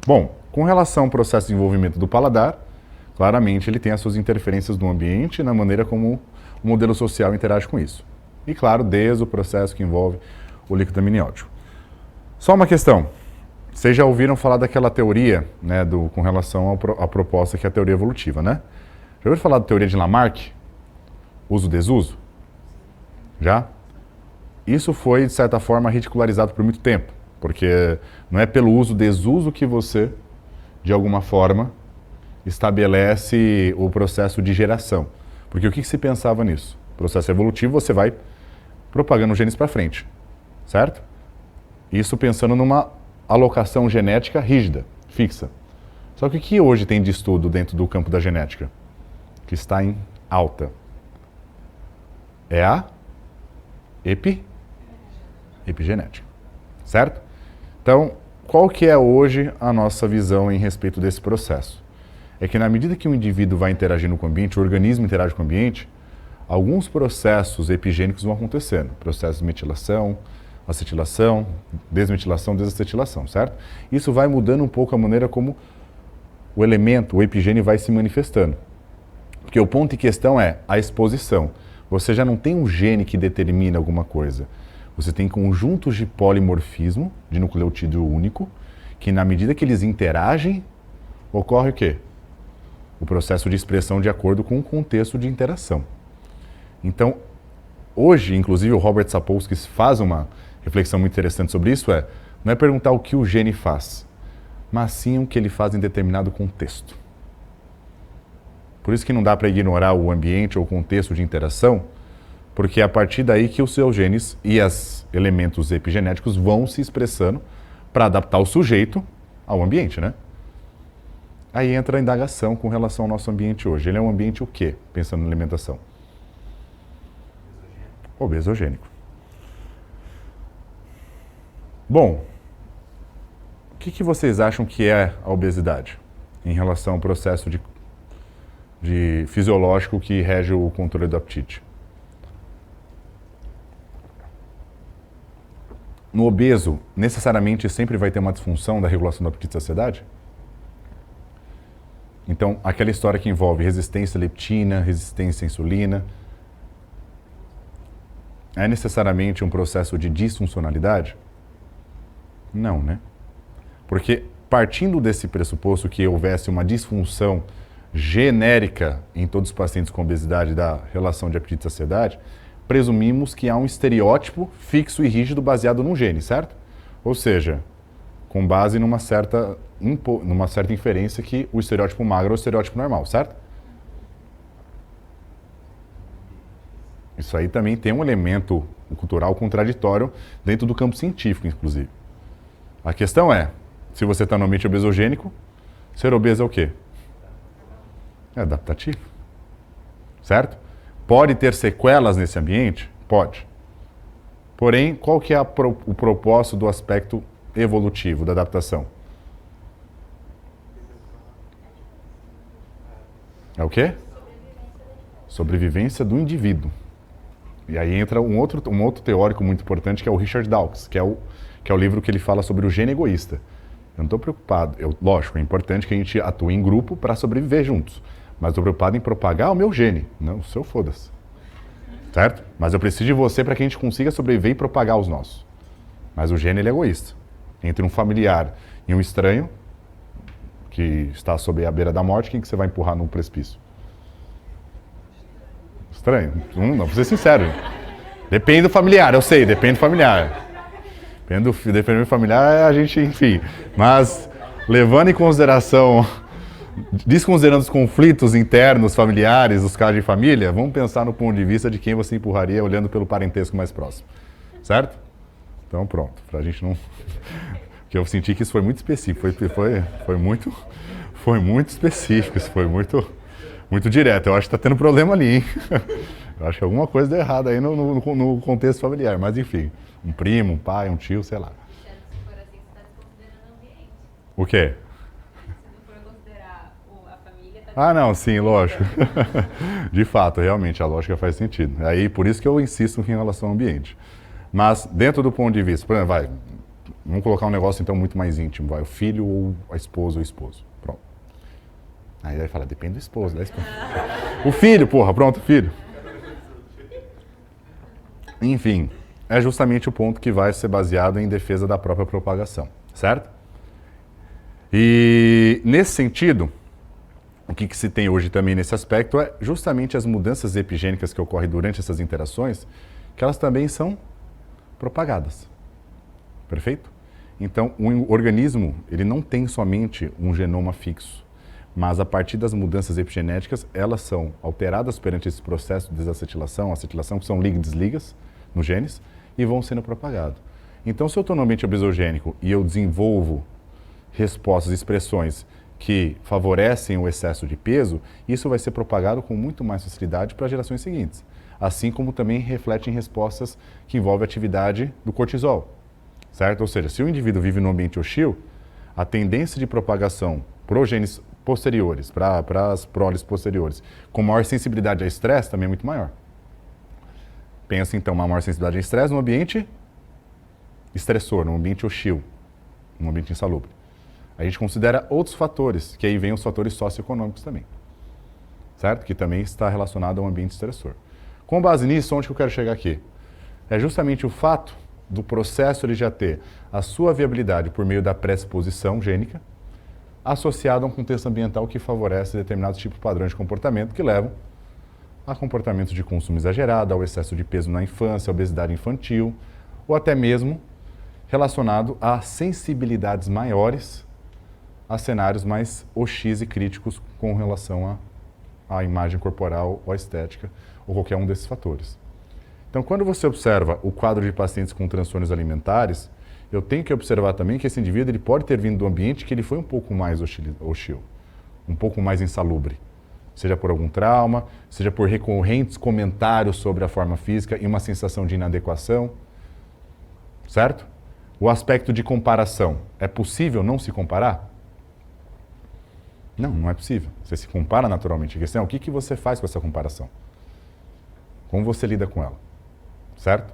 Bom, com relação ao processo de desenvolvimento do paladar, claramente ele tem as suas interferências no ambiente e na maneira como o modelo social interage com isso. E claro, desde o processo que envolve o líquido amniótico. Só uma questão. Vocês já ouviram falar daquela teoria, né, com relação à proposta que é a teoria evolutiva, né? Já ouviram falar da teoria de Lamarck? Uso-desuso? Já? Isso foi, de certa forma, ridicularizado por muito tempo, porque não é pelo uso-desuso que você, de alguma forma, estabelece o processo de geração. Porque o que se pensava nisso? Processo evolutivo, você vai propagando genes para frente, certo? Isso pensando numa alocação genética rígida, fixa. Só que o que hoje tem de estudo dentro do campo da genética? Que está em alta. É a epigenética, certo? Então, qual que é hoje a nossa visão em respeito desse processo? É que na medida que o indivíduo vai interagindo com o ambiente, o organismo interage com o ambiente, alguns processos epigênicos vão acontecendo. Processos de metilação, acetilação, desmetilação, desacetilação, certo? Isso vai mudando um pouco a maneira como o elemento, o epigênio, vai se manifestando. Porque o ponto em questão é a exposição. Você já não tem um gene que determina alguma coisa. Você tem conjuntos de polimorfismo, de nucleotídeo único, que na medida que eles interagem, ocorre o quê? O processo de expressão de acordo com o contexto de interação. Então, hoje, inclusive, o Robert Sapolsky faz uma reflexão muito interessante sobre isso, não é perguntar o que o gene faz, mas sim o que ele faz em determinado contexto. Por isso que não dá para ignorar o ambiente ou o contexto de interação, porque é a partir daí que os seus genes e os elementos epigenéticos vão se expressando para adaptar o sujeito ao ambiente, né? Aí entra a indagação com relação ao nosso ambiente hoje. Ele é um ambiente o quê? Pensando na alimentação. Obesogênico. Bom, o que vocês acham que é a obesidade em relação ao processo de fisiológico que rege o controle do apetite? No obeso, necessariamente sempre vai ter uma disfunção da regulação do apetite e saciedade? Então, aquela história que envolve resistência à leptina, resistência à insulina, é necessariamente um processo de disfuncionalidade? Não, né? Porque partindo desse pressuposto que houvesse uma disfunção genérica em todos os pacientes com obesidade da relação de apetite e saciedade, presumimos que há um estereótipo fixo e rígido baseado num gene, certo? Ou seja, com base numa certa inferência que o estereótipo magro é o estereótipo normal, certo? Isso aí também tem um elemento cultural contraditório dentro do campo científico, inclusive. A questão é, se você está no ambiente obesogênico, ser obeso é o quê? É adaptativo, certo? Pode ter sequelas nesse ambiente? Pode. Porém, qual que é o propósito do aspecto evolutivo da adaptação? É o quê? Sobrevivência do indivíduo. E aí entra um outro teórico muito importante, que é o Richard Dawkins, que é o livro que ele fala sobre o gene egoísta. Eu não estou preocupado, lógico, é importante que a gente atue em grupo para sobreviver juntos, mas estou preocupado em propagar o meu gene, não o seu, foda-se. Certo? Mas eu preciso de você para que a gente consiga sobreviver e propagar os nossos. Mas o gene, ele é egoísta. Entre um familiar e um estranho, que está sob a beira da morte, quem que você vai empurrar no precipício? Estranho. Não, vou ser sincero. Depende do familiar, eu sei, depende do familiar. Depende do familiar, a gente, enfim. Mas, levando em consideração, desconsiderando os conflitos internos, familiares, os casos de família, vamos pensar no ponto de vista de quem você empurraria olhando pelo parentesco mais próximo. Certo? Então, pronto. Pra gente não... Porque eu senti que isso foi muito específico. Foi muito específico. Isso foi muito direto. Eu acho que tá tendo problema ali, hein? Eu acho que alguma coisa deu errado aí no contexto familiar. Mas, enfim. Um primo, um pai, um tio, sei lá. Se for assim, você está desconsiderando o ambiente. O quê? Se não for considerar a família, tá Ah, não, sim, lógico. De fato, realmente, a lógica faz sentido. Aí, por isso que eu insisto em relação ao ambiente. Mas, dentro do ponto de vista, por exemplo, Vamos colocar um negócio então muito mais íntimo, vai, o filho ou a esposa ou o esposo. Pronto. Aí vai falar, depende do esposo, da esposa. O filho, porra, pronto, filho. Enfim, é justamente o ponto que vai ser baseado em defesa da própria propagação, certo? E nesse sentido, o que se tem hoje também nesse aspecto é justamente as mudanças epigênicas que ocorrem durante essas interações, que elas também são propagadas. Perfeito? Então, o organismo, ele não tem somente um genoma fixo, mas a partir das mudanças epigenéticas, elas são alteradas perante esse processo de desacetilação, acetilação, que são liga e desligas nos genes, e vão sendo propagados. Então, se eu estou no ambiente obesogênico e eu desenvolvo respostas, expressões que favorecem o excesso de peso, isso vai ser propagado com muito mais facilidade para as gerações seguintes. Assim como também reflete em respostas que envolvem a atividade do cortisol. Certo? Ou seja, se o indivíduo vive num ambiente hostil, a tendência de propagação para os genes posteriores, para as proles posteriores, com maior sensibilidade a estresse, também é muito maior. Pensa então uma maior sensibilidade a estresse no ambiente estressor, no ambiente hostil, no ambiente insalubre. A gente considera outros fatores, que aí vem os fatores socioeconômicos também, certo? Que também está relacionado ao ambiente estressor. Com base nisso, onde que eu quero chegar aqui? É justamente o fato do processo ele já ter a sua viabilidade por meio da predisposição gênica, associado a um contexto ambiental que favorece determinados tipos de padrões de comportamento que levam a comportamentos de consumo exagerado, ao excesso de peso na infância, obesidade infantil, ou até mesmo relacionado a sensibilidades maiores a cenários mais hostis e críticos com relação à imagem corporal ou à estética, ou qualquer um desses fatores. Então, quando você observa o quadro de pacientes com transtornos alimentares, eu tenho que observar também que esse indivíduo ele pode ter vindo do ambiente que ele foi um pouco mais hostil, um pouco mais insalubre. Seja por algum trauma, seja por recorrentes comentários sobre a forma física e uma sensação de inadequação, certo? O aspecto de comparação, é possível não se comparar? Não, não é possível. Você se compara naturalmente. A questão é o que você faz com essa comparação? Como você lida com ela? Certo?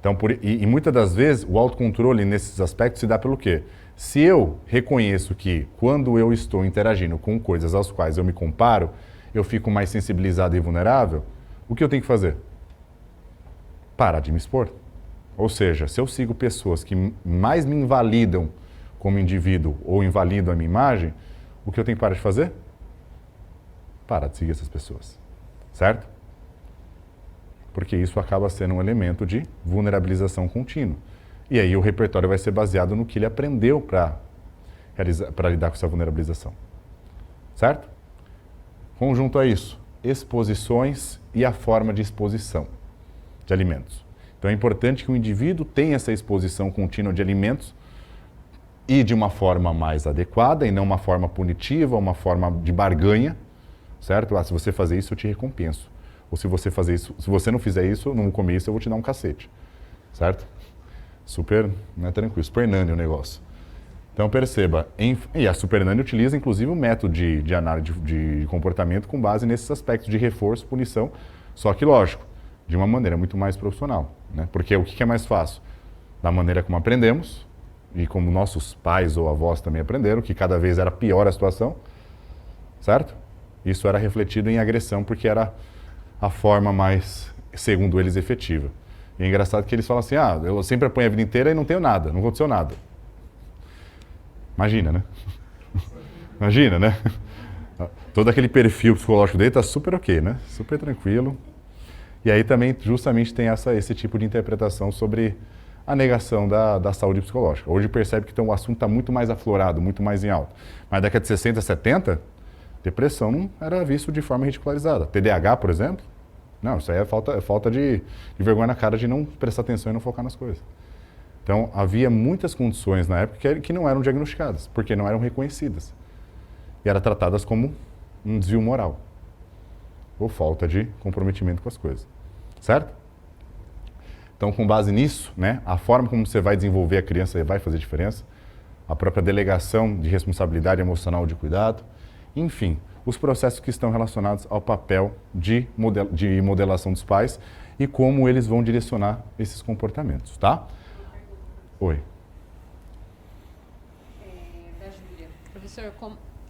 Então, e muitas das vezes, o autocontrole nesses aspectos se dá pelo quê? Se eu reconheço que quando eu estou interagindo com coisas às quais eu me comparo, eu fico mais sensibilizado e vulnerável, o que eu tenho que fazer? Parar de me expor. Ou seja, se eu sigo pessoas que mais me invalidam como indivíduo ou invalidam a minha imagem, o que eu tenho que parar de fazer? Parar de seguir essas pessoas. Certo? Porque isso acaba sendo um elemento de vulnerabilização contínua. E aí o repertório vai ser baseado no que ele aprendeu para lidar com essa vulnerabilização. Certo? Conjunto a isso, exposições e a forma de exposição de alimentos. Então é importante que o indivíduo tenha essa exposição contínua de alimentos e de uma forma mais adequada e não uma forma punitiva, uma forma de barganha, certo? Se você fazer isso, eu te recompenso. Ou se você fazer isso, se você não fizer isso, não comer isso, eu vou te dar um cacete, certo? Super, né, tranquilo, super nani o negócio. Então perceba, e a Super Nani utiliza inclusive um método de análise de comportamento com base nesses aspectos de reforço, punição, só que lógico, de uma maneira muito mais profissional, né? Porque o que é mais fácil? Da maneira como aprendemos, e como nossos pais ou avós também aprenderam, que cada vez era pior a situação, certo? Isso era refletido em agressão, porque era a forma mais, segundo eles, efetiva. E é engraçado que eles falam assim, eu sempre apanho a vida inteira e não tenho nada, não aconteceu nada. Imagina, né? Imagina, né? Todo aquele perfil psicológico dele está super ok, né? Super tranquilo. E aí também justamente tem esse tipo de interpretação sobre a negação da saúde psicológica. Hoje percebe que o assunto está muito mais aflorado, muito mais em alta. Mas na década de 60, 70, depressão não era visto de forma ridicularizada. TDAH, por exemplo, não, isso aí é falta de vergonha na cara de não prestar atenção e não focar nas coisas. Então, havia muitas condições na época que não eram diagnosticadas, porque não eram reconhecidas. E eram tratadas como um desvio moral, ou falta de comprometimento com as coisas. Certo? Então, com base nisso, né, a forma como você vai desenvolver a criança vai fazer diferença, a própria delegação de responsabilidade emocional de cuidado, enfim, os processos que estão relacionados ao papel de modelação dos pais e como eles vão direcionar esses comportamentos, tá? Oi. Professor,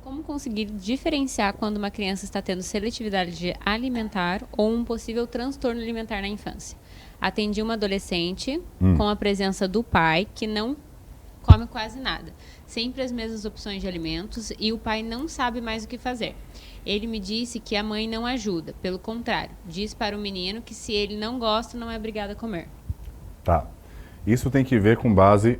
como conseguir diferenciar quando uma criança está tendo seletividade alimentar ou um possível transtorno alimentar na infância? Atendi uma adolescente com a presença do pai que não come quase nada. Sempre as mesmas opções de alimentos e o pai não sabe mais o que fazer. Ele me disse que a mãe não ajuda. Pelo contrário, diz para o menino que se ele não gosta, não é obrigado a comer. Tá. Isso tem que ver com base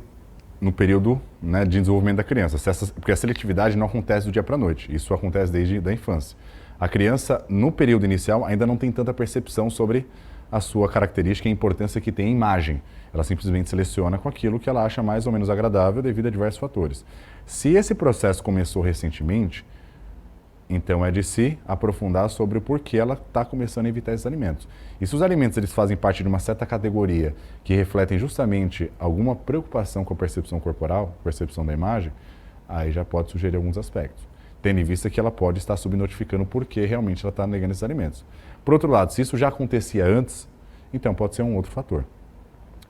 no período, né, de desenvolvimento da criança. Porque a seletividade não acontece do dia para a noite. Isso acontece desde a infância. A criança, no período inicial, ainda não tem tanta percepção sobre a sua característica e a importância que tem a imagem. Ela simplesmente seleciona com aquilo que ela acha mais ou menos agradável devido a diversos fatores. Se esse processo começou recentemente, então é de se aprofundar sobre o porquê ela está começando a evitar esses alimentos. E se os alimentos eles fazem parte de uma certa categoria que refletem justamente alguma preocupação com a percepção corporal, percepção da imagem, aí já pode sugerir alguns aspectos. Tendo em vista que ela pode estar subnotificando porque realmente ela está negando esses alimentos. Por outro lado, se isso já acontecia antes, então pode ser um outro fator.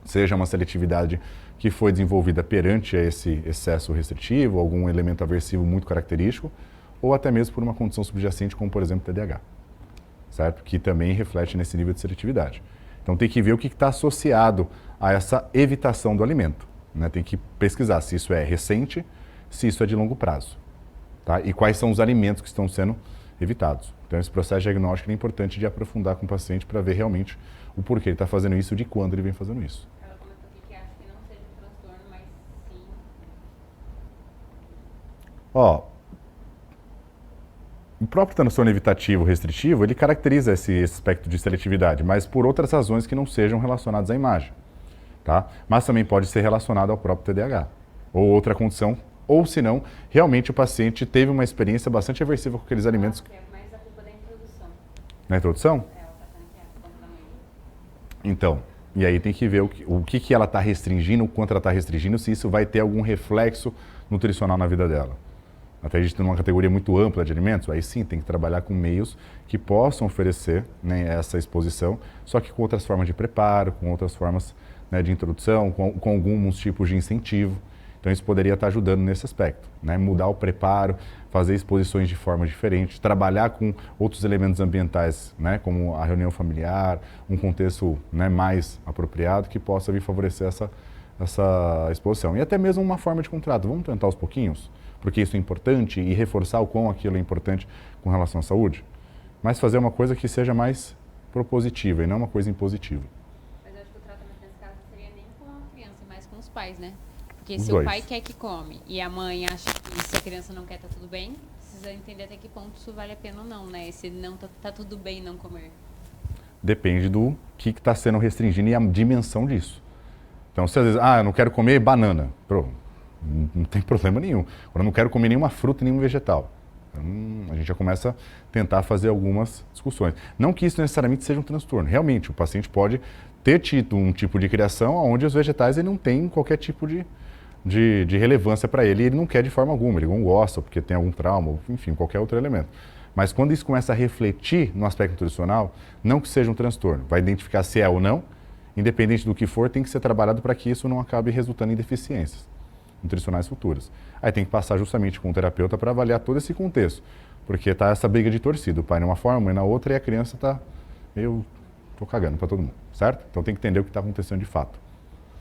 Seja uma seletividade que foi desenvolvida perante esse excesso restritivo, algum elemento aversivo muito característico, ou até mesmo por uma condição subjacente, como por exemplo TDAH, certo? Que também reflete nesse nível de seletividade. Então tem que ver o que está associado a essa evitação do alimento, né? Tem que pesquisar se isso é recente, se isso é de longo prazo, tá? E quais são os alimentos que estão sendo evitados. Então esse processo diagnóstico é importante de aprofundar com o paciente para ver realmente o porquê ele está fazendo isso e de quando ele vem fazendo isso. Ela comentou aqui que acha que não seja um transtorno, mas sim. Ó, o próprio transtorno evitativo restritivo, ele caracteriza esse aspecto de seletividade, mas por outras razões que não sejam relacionadas à imagem, tá? Mas também pode ser relacionado ao próprio TDAH, ou outra condição, ou se não, realmente o paciente teve uma experiência bastante aversiva com aqueles alimentos. É mais a culpa da introdução. Na introdução? Ela está achando que é a culpa da mãe. Então, e aí tem que ver o que ela está restringindo, o quanto ela está restringindo, se isso vai ter algum reflexo nutricional na vida dela. Até a gente tem uma categoria muito ampla de alimentos, aí sim, tem que trabalhar com meios que possam oferecer, né, essa exposição, só que com outras formas de preparo, com outras formas, né, de introdução, com alguns tipos de incentivo. Então isso poderia estar ajudando nesse aspecto, né? Mudar o preparo, fazer exposições de forma diferente, trabalhar com outros elementos ambientais, né, como a reunião familiar, um contexto, né, mais apropriado que possa vir favorecer essa exposição. E até mesmo uma forma de contrato. Vamos tentar aos pouquinhos, porque isso é importante e reforçar o quão aquilo é importante com relação à saúde, mas fazer uma coisa que seja mais propositiva e não uma coisa impositiva. Mas eu acho que o tratamento nesse caso não seria nem com a criança, mas com os pais, né? Porque Os se dois. o pai quer que come e a mãe acha que se a criança não quer, tá tudo bem, precisa entender até que ponto isso vale a pena ou não, né? Se não tá tudo bem não comer. Depende do que está sendo restringido e a dimensão disso. Então, se às vezes, eu não quero comer banana, não tem problema nenhum. Agora, eu não quero comer nenhuma fruta, nenhum vegetal. Então, a gente já começa a tentar fazer algumas discussões. Não que isso necessariamente seja um transtorno. Realmente, o paciente pode ter tido um tipo de criação onde os vegetais ele não têm qualquer tipo de relevância para ele e ele não quer de forma alguma, ele não gosta porque tem algum trauma, enfim, qualquer outro elemento. Mas quando isso começa a refletir no aspecto nutricional, não que seja um transtorno, vai identificar se é ou não, independente do que for, tem que ser trabalhado para que isso não acabe resultando em deficiências nutricionais futuras. Aí tem que passar justamente com o terapeuta para avaliar todo esse contexto, porque tá essa briga de torcida, o pai numa forma, a mãe na outra, e a criança tá meio, tô cagando para todo mundo, certo? Então tem que entender o que está acontecendo de fato.